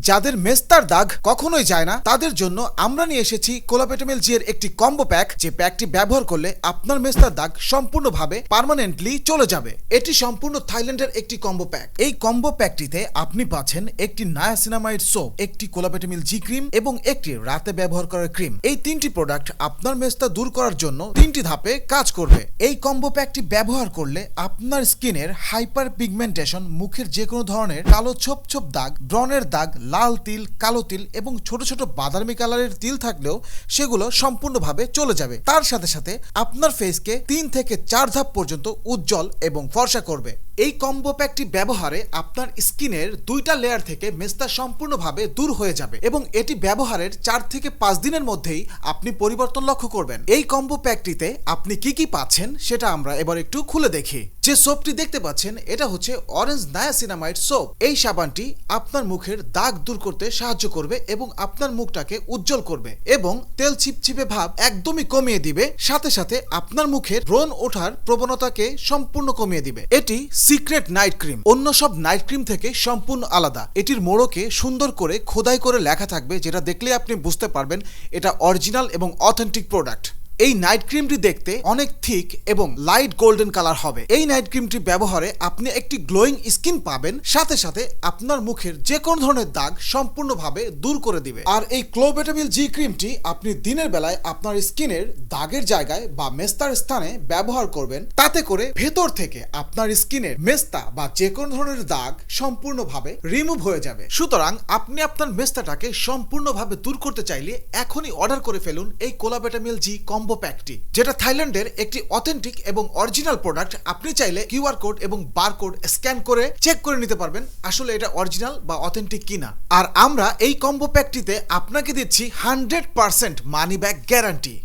যাদের মেস্তার দাগ কখনোই যায় না তাদের জন্য আমরা নিয়ে এসেছি কোলাপেটামিল জি এর একটি কম্বো প্যাক, যে প্যাকটি ব্যবহার করলে আপনার মেস্তার দাগ সম্পূর্ণভাবে পার্মানেন্টলি চলে যাবে। এটি সম্পূর্ণ থাইল্যান্ডের একটি কম্বো প্যাক। এই কম্বো প্যাকটিতে আপনি পাচ্ছেন একটি নায়াসিনামাইড সোপ, একটি কোলাপেটামিল জি ক্রিম এবং একটি রাতে ব্যবহার করার ক্রিম। এই তিনটি প্রোডাক্ট আপনার মেস্তা দূর করার জন্য তিনটি ধাপে কাজ করবে। এই কম্বো প্যাকটি ব্যবহার করলে আপনার স্কিনের হাইপার পিগমেন্টেশন, মুখের যে কোনো ধরনের কালো ছোপ ছোপ দাগ, ব্রণের দাগ, লাল তিল, কালো তিল এবং ছোট ছোট বাদামি কালারের তিল থাকলেও সেগুলো সম্পূর্ণভাবে চলে যাবে। তার সাথে সাথে আপনার ফেসকে 3 থেকে 4 ধাপ পর্যন্ত উজ্জ্বল এবং ফর্সা করবে। এই কম্বো প্যাকটি ব্যবহারে আপনার স্কিনের 2টা লেয়ার থেকে মেস্তা সম্পূর্ণভাবে দূর হয়ে যাবে এবং এটি ব্যবহারের 4 থেকে 5 দিনের মধ্যেই আপনি পরিবর্তন লক্ষ্য করবেন। এই কম্বো প্যাকটিতে আপনি কি কি পাচ্ছেন সেটা আমরা এবার একটু খুলে দেখি। যে সোপটি দেখতে পাচ্ছেন এটা হচ্ছে অরেঞ্জ নায়াসিনামাইড সোপ। এই সাবানটি আপনার মুখের দাগ দূর করতে সাহায্য করবে এবং আপনার মুখটাকে উজ্জ্বল করবে এবং তেল ছিপছিপে ভাব একদমই কমিয়ে দিবে। সাথে সাথে আপনার মুখের ব্রণ ওঠার প্রবণতাকে সম্পূর্ণ কমিয়ে দিবে। এটি সিক্রেট নাইট ক্রিম, অন্য সব নাইট ক্রিম থেকে সম্পূর্ণ আলাদা। এটির মোড়কে সুন্দর করে খোদাই করে লেখা থাকবে, যেটা দেখলে আপনি বুঝতে পারবেন এটা অরিজিনাল এবং অথেন্টিক প্রোডাক্ট। এই নাইট ক্রিমটি দেখতে অনেক থিক এবং লাইট গোল্ডেন কালার হবে। এই নাইট ক্রিমটি ব্যবহারে আপনি একটি গ্লোয়িং স্কিন পাবেন, সাথে সাথে আপনার মুখের যে কোনো ধরনের দাগ সম্পূর্ণভাবে দূর করে দিবে। আর এই কোলাপেটামিল জি ক্রিমটি আপনি দিনের বেলায় আপনার স্কিনের দাগের জায়গায় বা মেস্তার স্থানে ব্যবহার করবেন, তাতে করে ভেতর থেকে আপনার স্কিনের মেস্তা বা যে কোনো ধরনের দাগ সম্পূর্ণভাবে রিমুভ হয়ে যাবে। সুতরাং আপনি আপনার মেস্তাটাকে সম্পূর্ণভাবে দূর করতে চাইলে এখনই অর্ডার করে ফেলুন এই কোলাপেটামিল জি কম্বো প্যাকটি, যেটা থাইল্যান্ডের একটি অথেন্টিক এবং অরিজিনাল প্রোডাক্ট। আপনি চাইলে কিউআর কোড এবং বারকোড স্ক্যান করে চেক করে নিতে পারবেন আসলে এটা অরিজিনাল বা অথেন্টিক কিনা। আর আমরা এই কম্বো প্যাকটিতে আপনাকে দিচ্ছি 100% মানি ব্যাক গ্যারান্টি।